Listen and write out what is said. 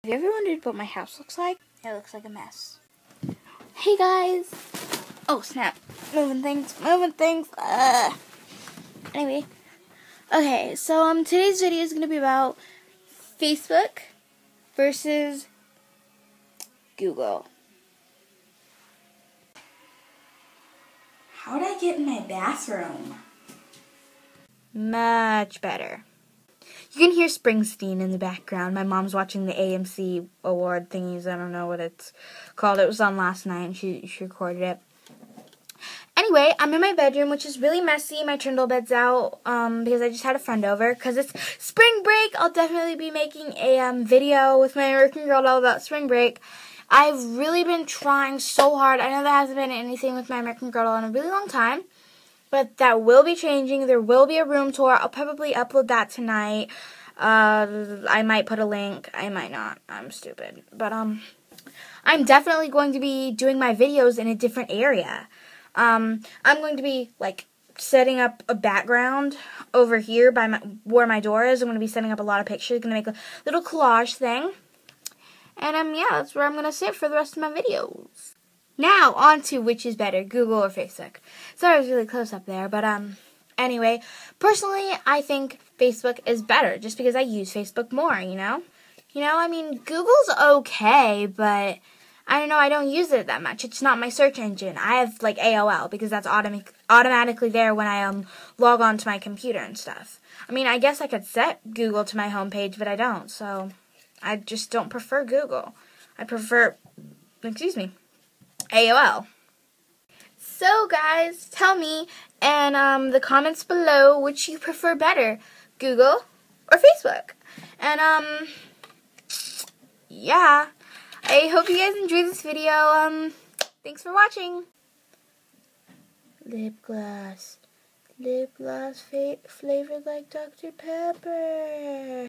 Have you ever wondered what my house looks like? It looks like a mess. Hey guys! Oh snap. Moving things. Anyway. Okay, so today's video is going to be about Facebook versus Google. How'd I get in my bathroom? Much better. You can hear Springsteen in the background. My mom's watching the AMC award thingies. I don't know what it's called. It was on last night and she recorded it. Anyway, I'm in my bedroom, which is really messy. My trundle bed's out because I just had a friend over. Because it's spring break, I'll definitely be making a video with my American Girl doll about spring break. I've really been trying so hard. I know there hasn't been anything with my American Girl doll in a really long time. But that will be changing. There will be a room tour. I'll probably upload that tonight. I might put a link. I might not. I'm stupid. But I'm definitely going to be doing my videos in a different area. I'm going to be like setting up a background over here by where my door is. I'm going to be setting up a lot of pictures. I'm going to make a little collage thing. And yeah, that's where I'm going to sit for the rest of my videos. Now, on to which is better, Google or Facebook. Sorry I was really close up there, but anyway, personally, I think Facebook is better, just because I use Facebook more, you know? I mean, Google's okay, but I don't know, I don't use it that much. It's not my search engine. I have, like, AOL, because that's automatically there when I log on to my computer and stuff. I mean, I guess I could set Google to my homepage, but I don't, so I just don't prefer Google. I prefer, AOL. So guys, tell me in the comments below which you prefer better, Google or Facebook. And yeah, I hope you guys enjoyed this video. Thanks for watching. Lip gloss flavored like Dr. Pepper.